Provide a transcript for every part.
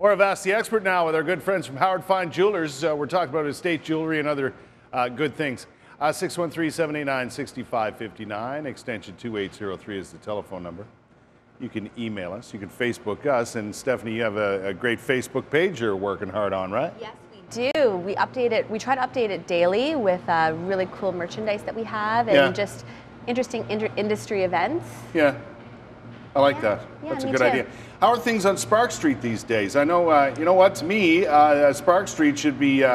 Or I've asked the expert now with our good friends from Howard Fine Jewelers. We're talking about estate jewelry and other good things. 613-789-6559, extension 2803 is the telephone number. You can email us, you can Facebook us, and Stephanie, you have a great Facebook page you're working hard on, right? Yes, we do. We update it. We try to update it daily with really cool merchandise that we have and just interesting industry events. Yeah, I like that. Yeah, That's a me good too. idea. How are things on Spark Street these days? I know, you know what, to me, Spark Street should be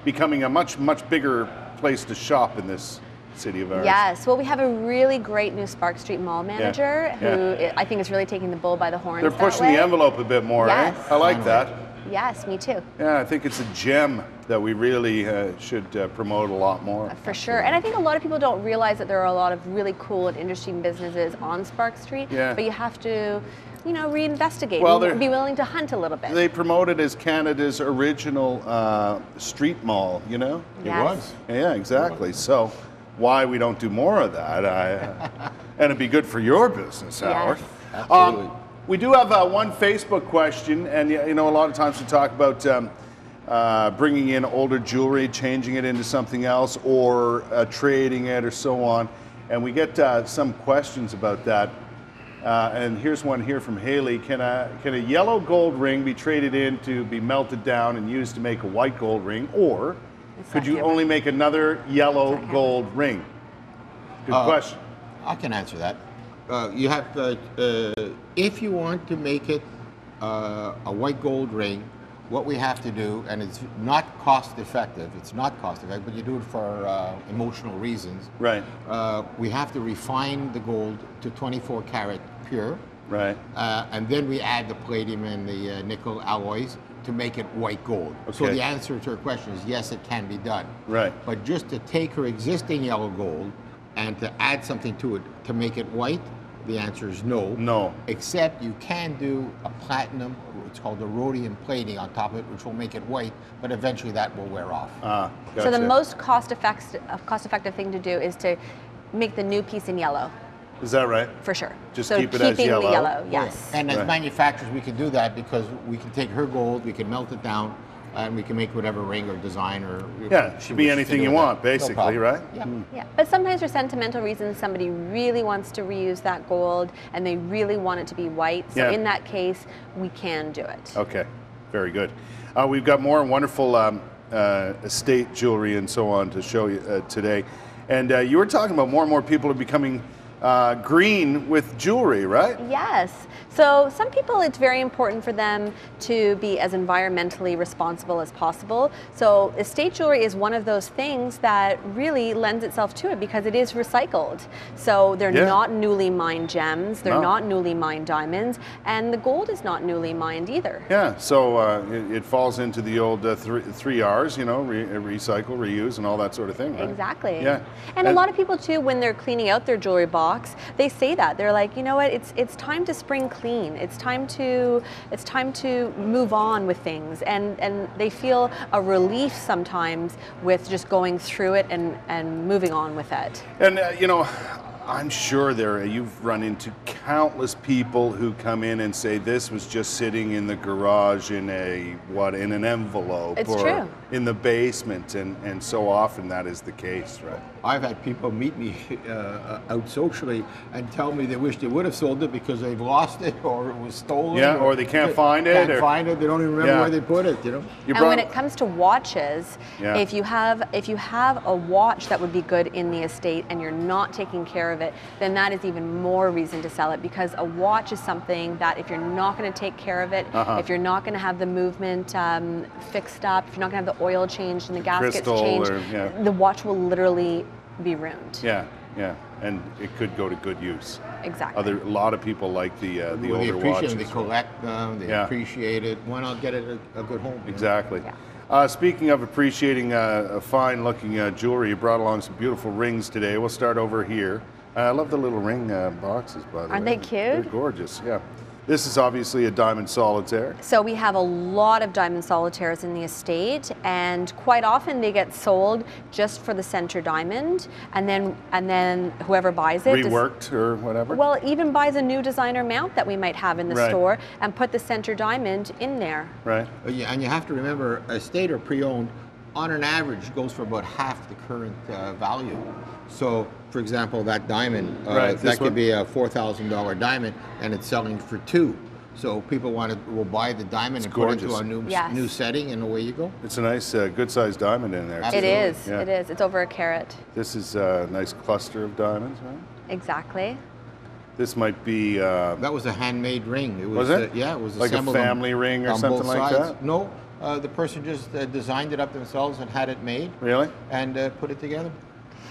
becoming a much bigger place to shop in this city of ours. Yes, well, we have a really great new Spark Street mall manager who I think is really taking the bull by the horns. They're pushing the envelope a bit more, Yes. I like that. Yes, me too. Yeah, I think it's a gem that we really should promote a lot more. For sure, and I think a lot of people don't realize that there are a lot of really cool and interesting businesses on Spark Street, but you have to, you know, reinvestigate, be willing to hunt a little bit. They promote it as Canada's original street mall, you know? Yes. It was. Yeah, exactly. So why we don't do more of that, and it'd be good for your business, Howard. Yes. Absolutely. We do have one Facebook question, and you know, a lot of times we talk about bringing in older jewelry, changing it into something else, or trading it, or so on. And we get some questions about that. And here's one here from Haley. Can a yellow gold ring be traded in to be melted down and used to make a white gold ring, or could you only make another yellow gold ring? Good question. I can answer that. You have, if you want to make it a white gold ring, what we have to do, and it's not cost effective, but you do it for emotional reasons. Right. We have to refine the gold to 24 karat pure. Right. And then we add the palladium and the nickel alloys to make it white gold. Okay. So the answer to her question is yes, it can be done. Right. But just to take her existing yellow gold and to add something to it to make it white, the answer is no. No. Except you can do a platinum, it's called the rhodium plating on top of it, which will make it white, but eventually that will wear off. Gotcha. So the most cost-effective thing to do is to make the new piece in yellow. Is that right? For sure. Just so keep it as keeping yellow? the yellow, yes. And as manufacturers, we can do that because we can take her gold, we can melt it down, and we can make whatever ring or design or... Yeah, it should be anything you want, basically, right? Yeah. Yeah, but sometimes for sentimental reasons, somebody really wants to reuse that gold and they really want it to be white. So in that case, we can do it. Okay, very good. We've got more wonderful estate jewelry and so on to show you today. And you were talking about more and more people are becoming green with jewelry, right? Yes. So some people, it's very important for them to be as environmentally responsible as possible. So estate jewelry is one of those things that really lends itself to it because it is recycled. So they're not newly mined gems, they're not newly mined diamonds, and the gold is not newly mined either. Yeah, so it falls into the old three R's, you know, recycle, reuse, and all that sort of thing, right? Exactly. Yeah. And a lot of people too, when they're cleaning out their jewelry box, they say that. They're like, you know what, it's time to spring clean. It's time to move on with things, and they feel a relief sometimes with just going through it and moving on with it. And you know, I'm sure you've run into countless people who come in and say this was just sitting in the garage in an envelope or in the basement, and so often that is the case, right? I've had people meet me out socially and tell me they wish they would have sold it because they've lost it or it was stolen. Yeah, or they can't find it. They don't even remember where they put it, you know. And when it comes to watches, if you have a watch that would be good in the estate and you're not taking care of it, then that is even more reason to sell it, because a watch is something that if you're not going to take care of it, if you're not going to have the movement fixed up, if you're not going to have the oil changed and the gaskets changed, the watch will literally be ruined. Yeah, and it could go to good use. Exactly. A lot of people like the older appreciate watches. them, they collect them, they appreciate it. Why not get it a good home? Exactly. Speaking of appreciating fine-looking jewelry, you brought along some beautiful rings today. We'll start over here. I love the little ring boxes, by the way. Aren't they cute? They're gorgeous, yeah. This is obviously a diamond solitaire. So we have a lot of diamond solitaires in the estate, and quite often they get sold just for the center diamond, and then whoever buys it Reworked or whatever? well, even buys a new designer mount that we might have in the Right. store and put the center diamond in there. Right. Yeah, and you have to remember, estate or pre-owned, on an average, goes for about half the current value. So, for example, that diamond, Right, this that could one? be a $4,000 diamond, and it's selling for $2,000. So people will buy the diamond and put it gorgeous. into a Yes. new setting, and away you go. It's a nice, good-sized diamond in there. It Absolutely. is. Yeah. It is. It's over a carat. This is a nice cluster of diamonds, right? Exactly. This might be That was a handmade ring. It Was it? Yeah, it was Like a assembled on- family ring or on something both like sides. that? No, the person just designed it up themselves and had it made really? and put it together.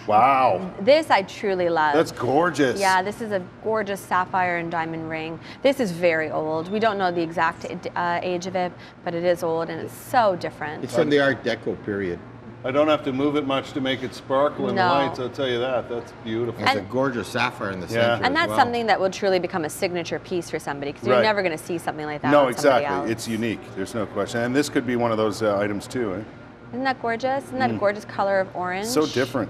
Wow, This I truly love. that's gorgeous. Yeah, this is a gorgeous sapphire and diamond ring. This is very old. We don't know the exact age of it, but it is old and it's so different. It's from the Art Deco period. I don't have to move it much to make it sparkle in the No. lights. I'll tell you that. That's beautiful. It's a gorgeous sapphire in the Yeah. center. And as that's well. something that will truly become a signature piece for somebody, because you're Right. never going to see something like that No, on somebody exactly. else. It's unique. There's no question. And this could be one of those items too. Eh? Isn't that gorgeous? Isn't that a gorgeous color of orange? So different.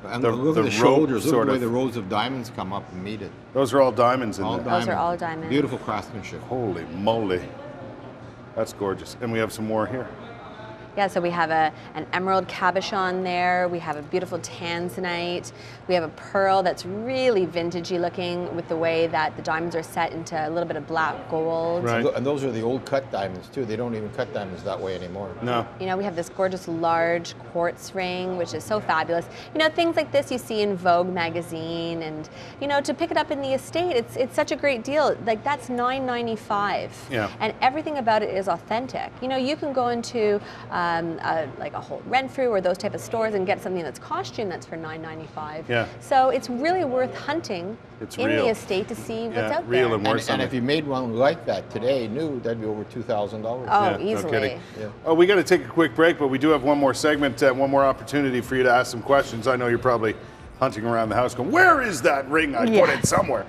And The- look the at the rope shoulders. Look sort at the way of- the rows of diamonds come up and meet it. Those are all diamonds in All there. Those are diamond. all diamonds. Beautiful craftsmanship. Holy moly. That's gorgeous. And we have some more here. Yeah, so we have an emerald cabochon there. We have a beautiful tanzanite. We have a pearl that's really vintagey looking with the way that the diamonds are set into a little bit of black gold. Right. And those are the old cut diamonds too. They don't even cut diamonds that way anymore. No. You know, we have this gorgeous large quartz ring, which is so fabulous. You know, things like this you see in Vogue magazine, and you know, to pick it up in the estate, it's such a great deal. Like that's $9.95. Yeah. And everything about it is authentic. You know, you can go into like a Holt Renfrew or those type of stores and get something that's costume that's for $9.95. Yeah. So it's really worth hunting It's in real. the estate to see what's Yeah, out real there. and worth And something. if you made one like that today, new, that'd be over $2,000. Oh, Yeah, no easily. kidding. Yeah. Oh, we got to take a quick break, but we do have one more segment, one more opportunity for you to ask some questions. I know you're probably hunting around the house going, where is that ring? I put Yeah. it somewhere.